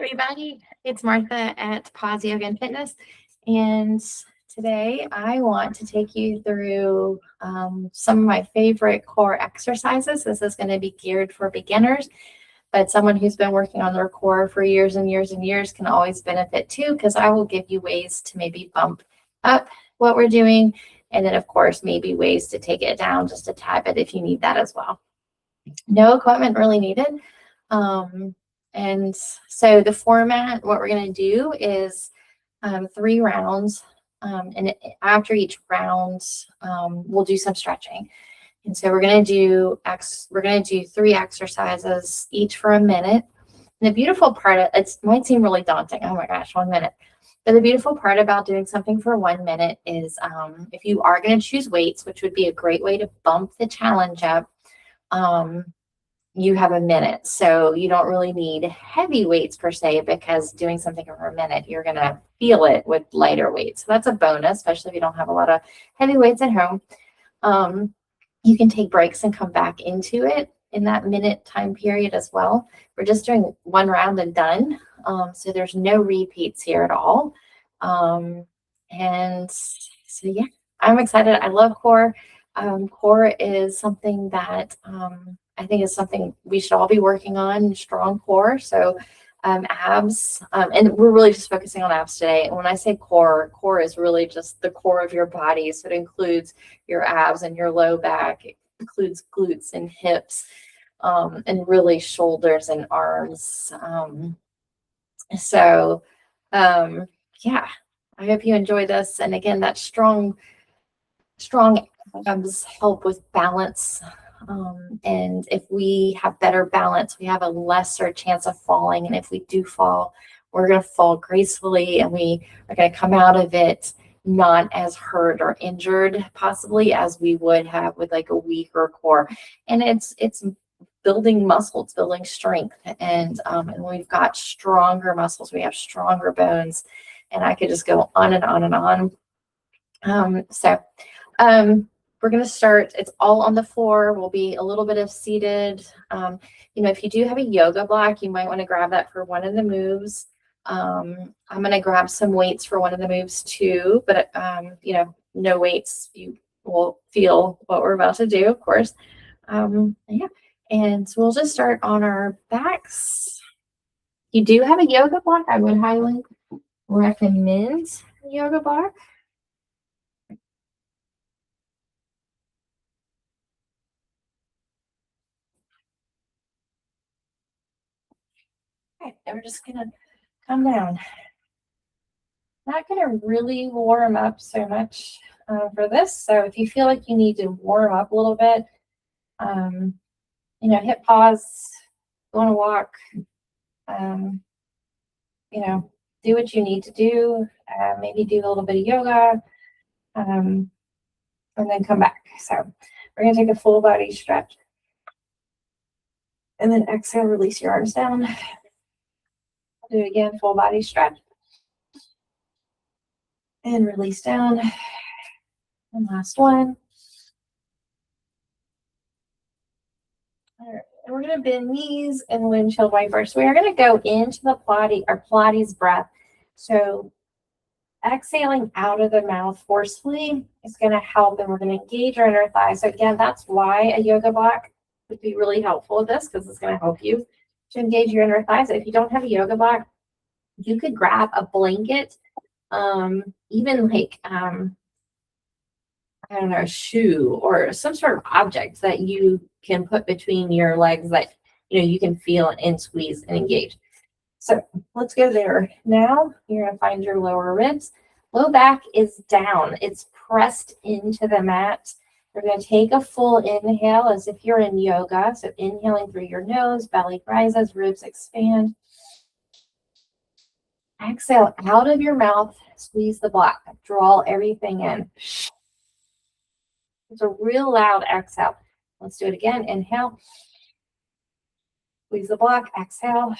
Everybody, it's Martha at Pause Yoga and Fitness, and today I want to take you through some of my favorite core exercises. This is going to be geared for beginners, but someone who's been working on their core for years and years and years can always benefit too, because I will give you ways to maybe bump up what we're doing, and then of course maybe ways to take it down just a tad bit if you need that as well. No equipment really needed. And so the format, what we're going to do is 3 rounds. And after each round, we'll do some stretching. And so we're going to do 3 exercises, each for a minute. And the beautiful part, it might seem really daunting. Oh my gosh, 1 minute. But the beautiful part about doing something for 1 minute is if you are going to choose weights, which would be a great way to bump the challenge up, you have a minute. So you don't really need heavy weights per se, because doing something for a minute, you're going to feel it with lighter weights. So that's a bonus, especially if you don't have a lot of heavy weights at home. You can take breaks and come back into it in that minute time period as well. We're just doing 1 round and done. So there's no repeats here at all. And so, yeah, I'm excited. I love core. Core is something that I think is something we should all be working on, strong core. So abs, and we're really just focusing on abs today. And when I say core, core is really just the core of your body. So it includes your abs and your low back. It includes glutes and hips, and really shoulders and arms. Yeah, I hope you enjoy this. And again, that strong abs help with balance. And if we have better balance, we have a lesser chance of falling. And if we do fall, we're going to fall gracefully, and we are going to come out of it not as hurt or injured possibly as we would have with like a weaker core. And it's building muscle, it's building strength. And we've got stronger muscles, we have stronger bones, and I could just go on and on and on. We're going to start, it's all on the floor. We'll be a little bit of seated. If you do have a yoga block, you might want to grab that for one of the moves. I'm going to grab some weights for one of the moves too, but, no weights. You will feel what we're about to do, of course. Yeah. And so we'll just start on our backs. You do have a yoga block, I would highly recommend a yoga block. Okay, and we're just gonna come down. Not gonna really warm up so much for this. So if you feel like you need to warm up a little bit, hit pause, go on a walk, do what you need to do. Maybe do a little bit of yoga, and then come back. So we're gonna take a full body stretch, and then exhale, release your arms down. Do it again, full body stretch. And release down. And last one. All right. And we're going to bend knees and windshield wipers. So we are going to go into the Pilates breath. So exhaling out of the mouth forcefully is going to help, and we're going to engage our inner thigh. So again, that's why a yoga block would be really helpful with this, because it's going to help you to engage your inner thighs. If you don't have a yoga block, you could grab a blanket, even like I don't know, a shoe or some sort of object that you can put between your legs that you can feel and squeeze and engage. So let's go there. Now you're going to find your lower ribs. Low back is down. It's pressed into the mat. We're going to take a full inhale as if you're in yoga. So inhaling through your nose, belly rises, ribs expand. Exhale out of your mouth, squeeze the block, draw everything in. It's a real loud exhale. Let's do it again. Inhale. Squeeze the block. Exhale.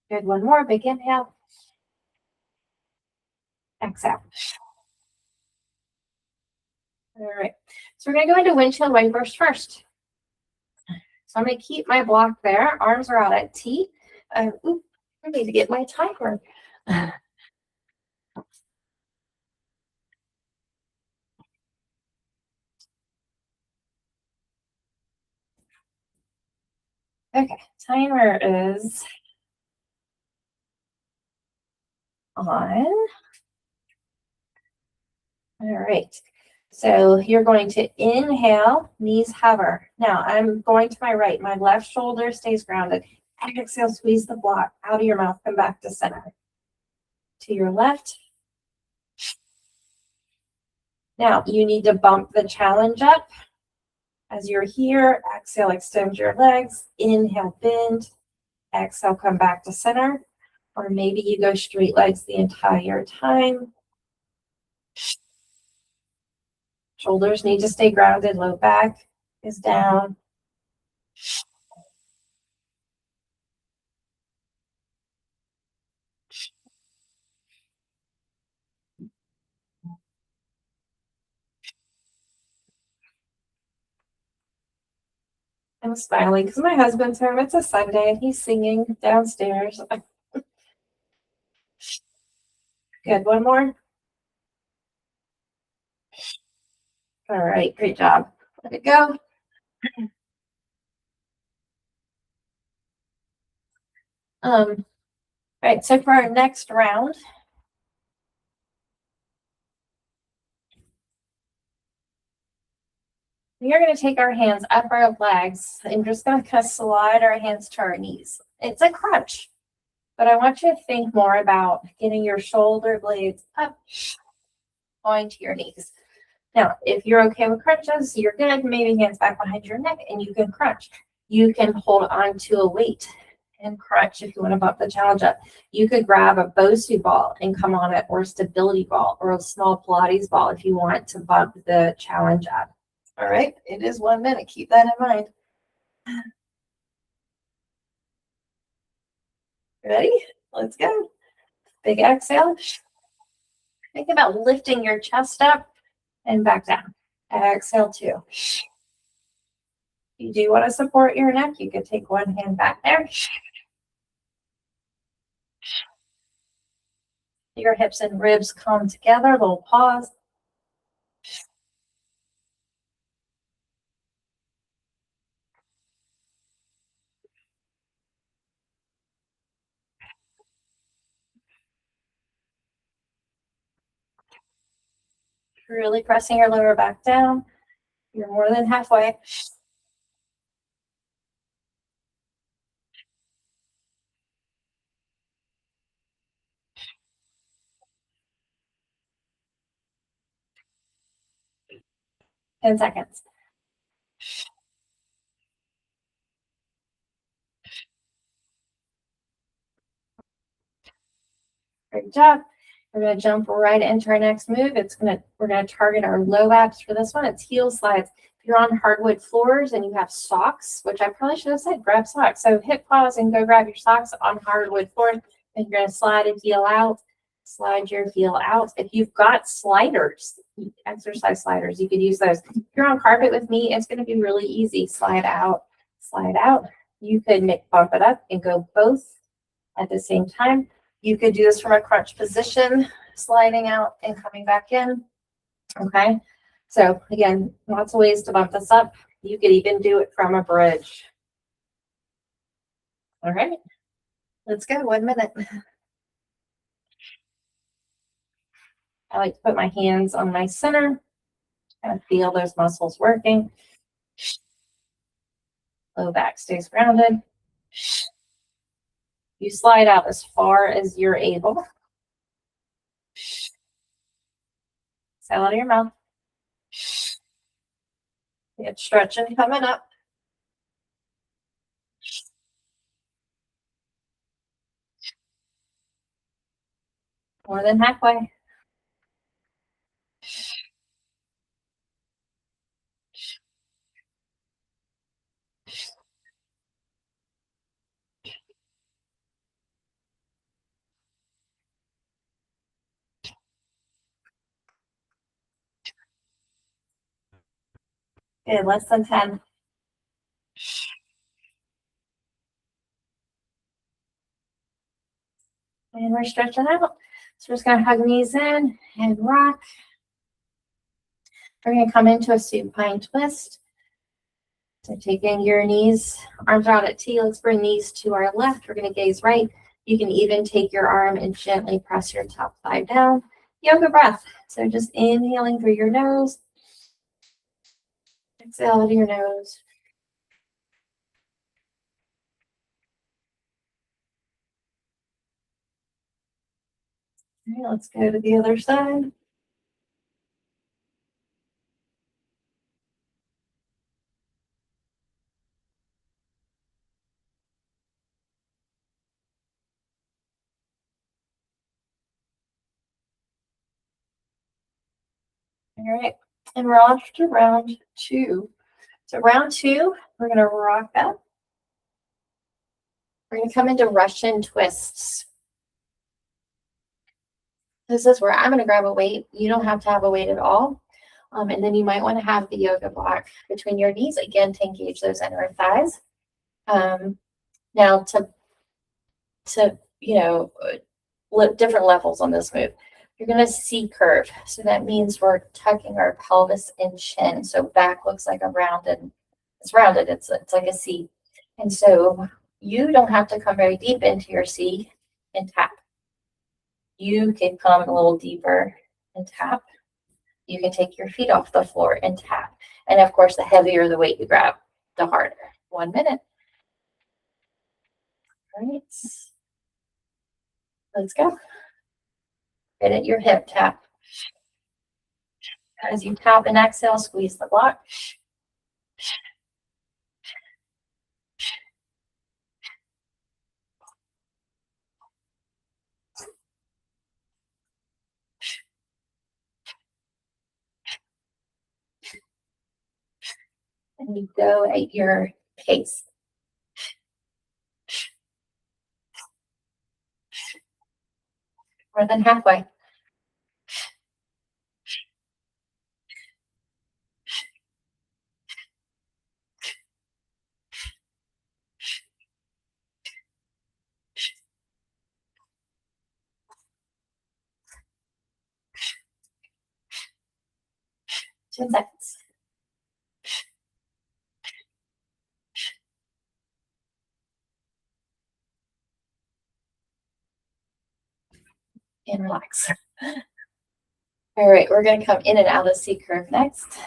Good. One more. Big inhale. Exhale. All right. So we're going to go into windshield wipers first. So I'm going to keep my block there. Arms are out at T. Ooh, I need to get my timer. Okay, timer is on. All right. So you're going to inhale, knees hover. Now I'm going to my right. My left shoulder stays grounded. Exhale, squeeze the block out of your mouth. Come back to center. To your left. Now you need to bump the challenge up. As you're here, exhale, extend your legs. Inhale, bend. Exhale, come back to center. Or maybe you go straight legs the entire time. Shoulders need to stay grounded. Low back is down. I'm smiling because my husband's home. It's a Sunday and he's singing downstairs. Good. One more. All right. Great job. Let it go. All right. So for our next round, we are going to take our hands up our legs and just going to kind of slide our hands to our knees. It's a crunch, but I want you to think more about getting your shoulder blades up, going to your knees. Now, if you're okay with crunches, you're good. Maybe hands back behind your neck and you can crunch. You can hold on to a weight and crunch if you want to bump the challenge up. You could grab a Bosu ball and come on it, or a stability ball, or a small Pilates ball if you want to bump the challenge up. All right, it is 1 minute. Keep that in mind. Ready? Let's go. Big exhale. Think about lifting your chest up and back down. Exhale, 2. You do want to support your neck, you could take one hand back there. Your hips and ribs come together, little pause. Really pressing your lower back down. You're more than halfway. Ten seconds. Great job. We're going to jump right into our next move. We're going to target our low abs for this one. It's heel slides. If you're on hardwood floors and you have socks, which I probably should have said, grab socks. So hit pause and go grab your socks on hardwood floors. And you're going to slide a heel out. Slide your heel out. If you've got sliders, exercise sliders, you could use those. If you're on carpet with me, it's going to be really easy. Slide out, slide out. You could bump it up and go both at the same time. You could do this from a crunch position, sliding out and coming back in. Okay. So again, lots of ways to bump this up. You could even do it from a bridge. All right. Let's go. 1 minute. I like to put my hands on my center and feel those muscles working. Low back stays grounded. You slide out as far as you're able. Exhale out of your mouth. Get stretching coming up. More than halfway. Good, less than 10. And we're stretching out. So we're just gonna hug knees in and rock. We're gonna come into a supine twist. So taking your knees, arms out at T, let's bring knees to our left. We're gonna gaze right. You can even take your arm and gently press your top thigh down. Yoga breath. So just inhaling through your nose. Exhale out of your nose. All right, let's go to the other side. All right, and we're off to round two. So round two, we're gonna rock up. We're gonna come into Russian twists. This is where I'm gonna grab a weight. You don't have to have a weight at all. And then you might want to have the yoga block between your knees, again, to engage those inner thighs. Now to different levels on this move. You're going to C curve. So that means we're tucking our pelvis and chin. So back looks like it's rounded. It's like a C. And so you don't have to come very deep into your C and tap. You can come a little deeper and tap. You can take your feet off the floor and tap. And of course, the heavier the weight you grab, the harder. 1 minute. All right. Let's go. Get at your hip tap. As you tap and exhale, squeeze the block. And you go at your pace. More than halfway. Two seconds. And relax. All right, we're going to come in and out of C curve next.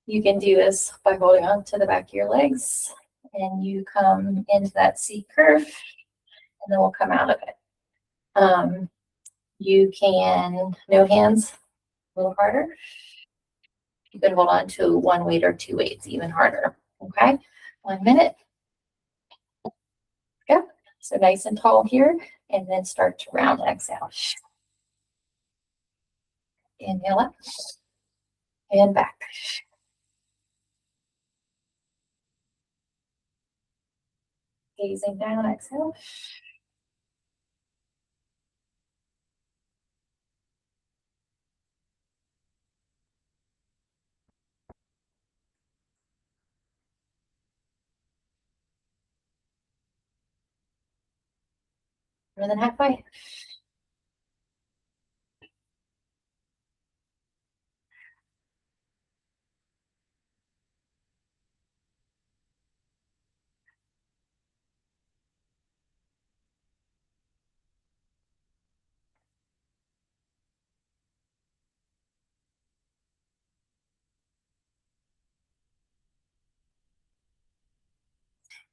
You can do this by holding on to the back of your legs, and you come into that C curve, and then we'll come out of it. You can, no hands, a little harder. You could hold on to one weight or two weights, even harder. Okay, 1 minute. Go. So nice and tall here, and then start to round. Exhale. Inhale up and back. Gazing down, exhale. More than halfway.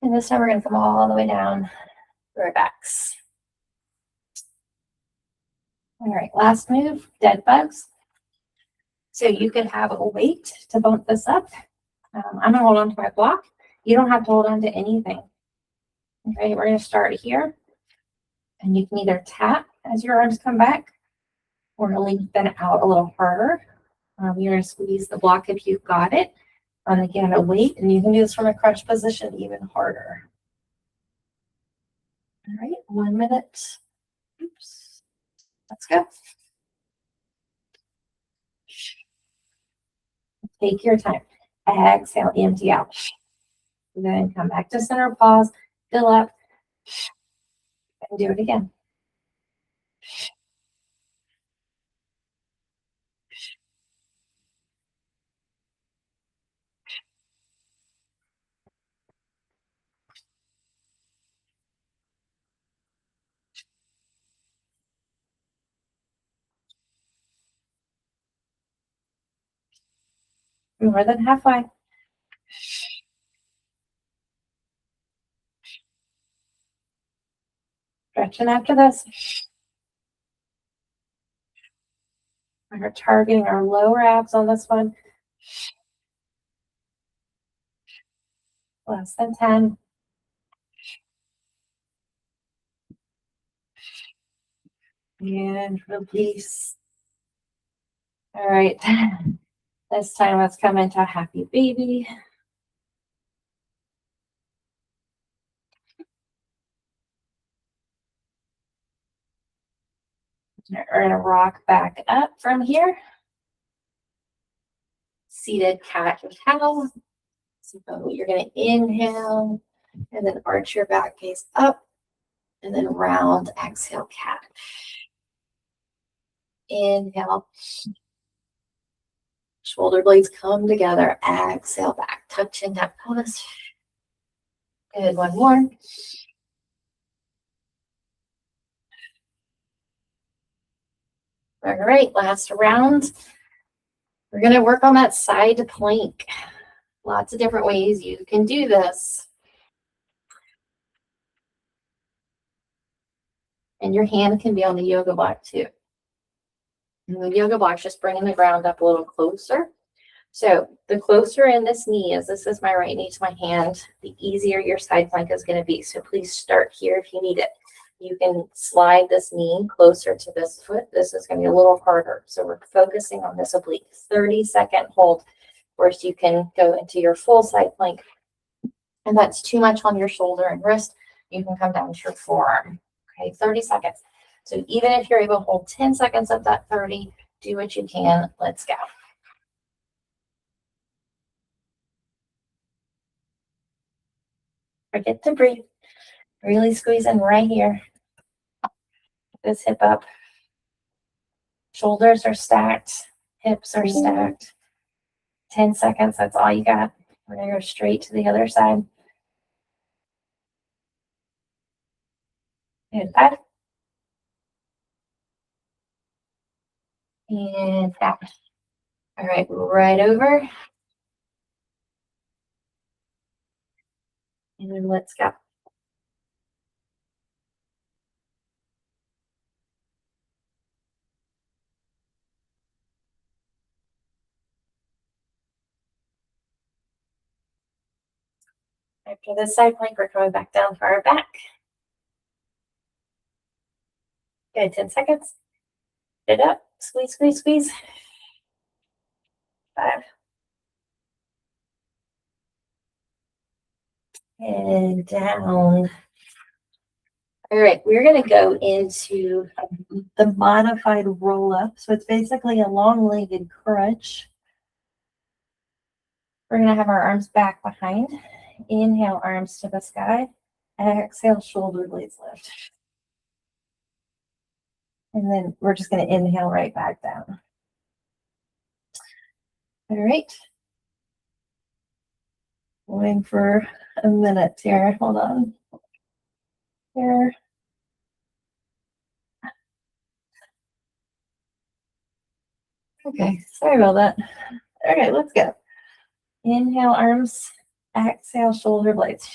And this time we're going to come all the way down through our backs. All right, last move, dead bugs. So you could have a weight to bump this up. I'm going to hold on to my block. You don't have to hold on to anything. Okay, we're going to start here. And you can either tap as your arms come back or lengthen out a little harder. You're going to squeeze the block if you've got it. And again, a weight, and you can do this from a crunch position even harder. All right, 1 minute. Oops. Let's go. Take your time. Exhale, empty out. Then come back to center, pause, fill up, and do it again. More than halfway. Stretching after this. We're targeting our lower abs on this one. Less than 10. And release. All right. This time let's come into a happy baby. We're going to rock back up from here. Seated cat and cow. So you're going to inhale and then arch your back gaze up and then round, exhale, cat. Inhale. Shoulder blades come together. Exhale back. Touching that pelvis. Good. One more. All right. Last round. We're going to work on that side plank. Lots of different ways you can do this. And your hand can be on the yoga block too. And the yoga block is just bringing the ground up a little closer. So the closer in this knee is, this is my right knee to my hand, the easier your side plank is going to be. So please start here if you need it. You can slide this knee closer to this foot. This is going to be a little harder. So we're focusing on this oblique. 30-second hold. Of course, you can go into your full side plank. And that's too much on your shoulder and wrist. You can come down to your forearm. Okay, 30 seconds. So even if you're able to hold 10 seconds of that 30, do what you can. Let's go. Forget to breathe. Really squeeze in right here. This hip up. Shoulders are stacked. Hips are stacked. 10 seconds, that's all you got. We're going to go straight to the other side. And 5. And back. All right, right over. And then let's go. After this side plank, we're coming back down for our back. Good, 10 seconds. Get it up. Squeeze, squeeze, squeeze. 5. And down. All right, we're going to go into the modified roll-up. So it's basically a long-legged crunch. We're going to have our arms back behind. Inhale, arms to the sky. Exhale, shoulder blades lift. And then we're just going to inhale right back down. All right. Going for a minute here. Hold on. Here. Okay, sorry about that. All right, let's go. Inhale, arms. Exhale, shoulder blades.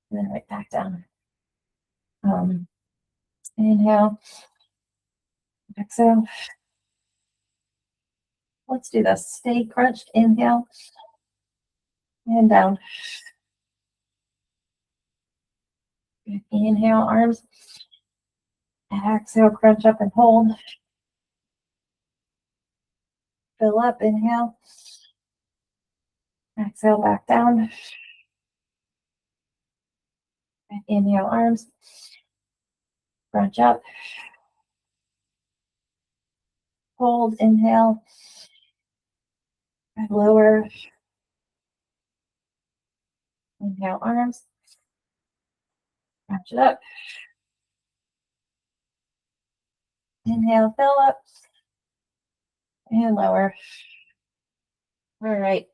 And then right back down. Inhale. Exhale. Let's do this. Stay crunched. Inhale. And down. Inhale, arms. Exhale, crunch up and hold. Fill up, inhale. Exhale, back down. And inhale, arms. Crunch up. Hold, inhale. And lower. Inhale, arms. Crunch it up. Inhale, fill up and lower. All right,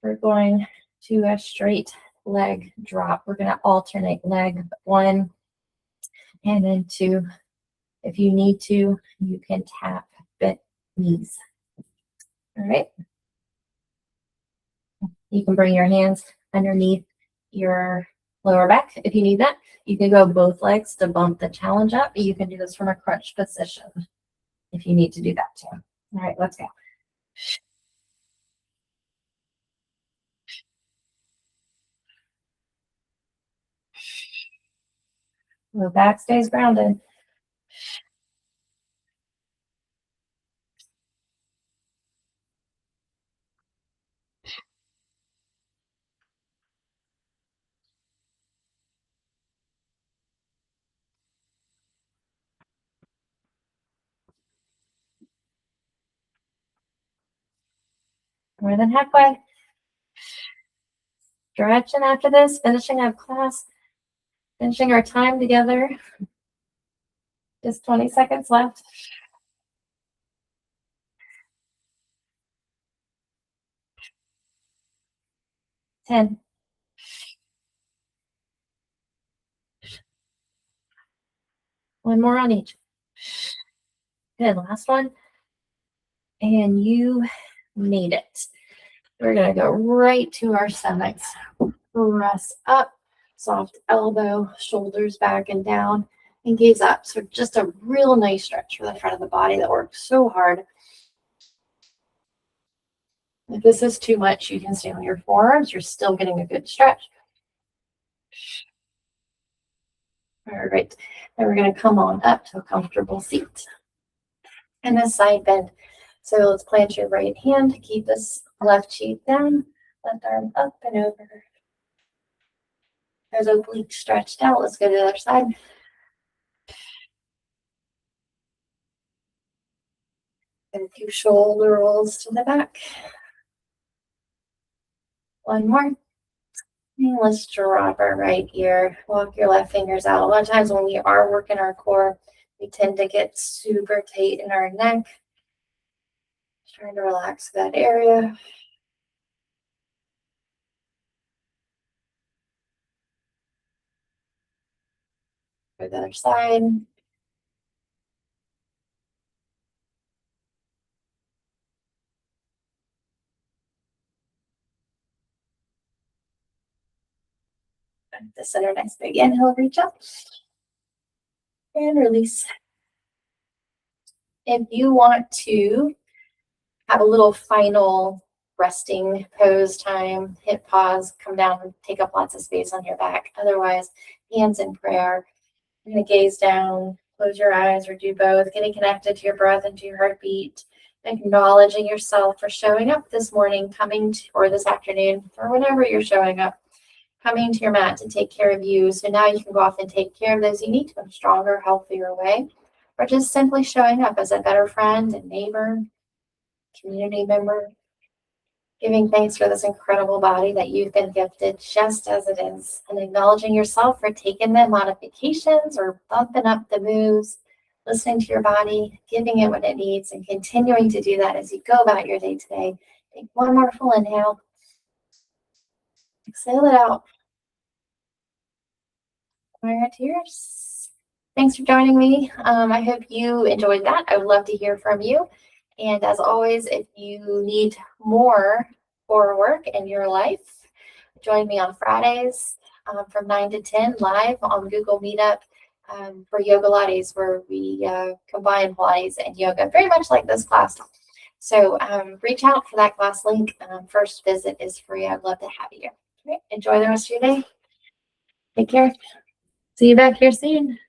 we're going to a straight leg drop. We're going to alternate leg 1 and then 2. If you need to, you can tap bent knees. All right. You can bring your hands underneath your lower back if you need that. You can go both legs to bump the challenge up. You can do this from a crunch position if you need to do that too. All right, let's go. The back stays grounded. More than halfway. Stretching after this, finishing up class, finishing our time together. Just 20 seconds left. 10. One more on each. Good, last one. And you made it. We're gonna go right to our stomachs. Press up, soft elbow, shoulders back and down, and gaze up. So just a real nice stretch for the front of the body that works so hard. If this is too much, you can stay on your forearms. You're still getting a good stretch. All right, then we're going to come on up to a comfortable seat and a side bend. So let's plant your right hand, keep this left cheek down, left arm up and over. There's obliques stretched out. Let's go to the other side. And a few shoulder rolls to the back. One more. And let's drop our right ear. Walk your left fingers out. A lot of times when we are working our core, we tend to get super tight in our neck. Just trying to relax that area. Go to the other side. The center, nice big inhale, reach up and release. If you want to have a little final resting pose time, hit pause, come down and take up lots of space on your back. Otherwise, hands in prayer. You're going to gaze down, close your eyes, or do both, getting connected to your breath and to your heartbeat, acknowledging yourself for showing up this morning, coming to, or this afternoon, or whenever you're showing up, coming to your mat to take care of you. So now you can go off and take care of those you need to in a stronger, healthier way, or just simply showing up as a better friend and neighbor, community member, giving thanks for this incredible body that you've been gifted just as it is, and acknowledging yourself for taking the modifications or bumping up the moves, listening to your body, giving it what it needs, and continuing to do that as you go about your day today. Take one more full inhale. Exhale it out. Right tears. Thanks for joining me. I hope you enjoyed that. I would love to hear from you. And as always, if you need more core work in your life, join me on Fridays from 9 to 10 live on Google Meetup for Yoga Lattes, where we combine Pilates and yoga, very much like this class. So reach out for that class link. First visit is free. I'd love to have you. Okay, enjoy the rest of your day. Take care. See you back here soon.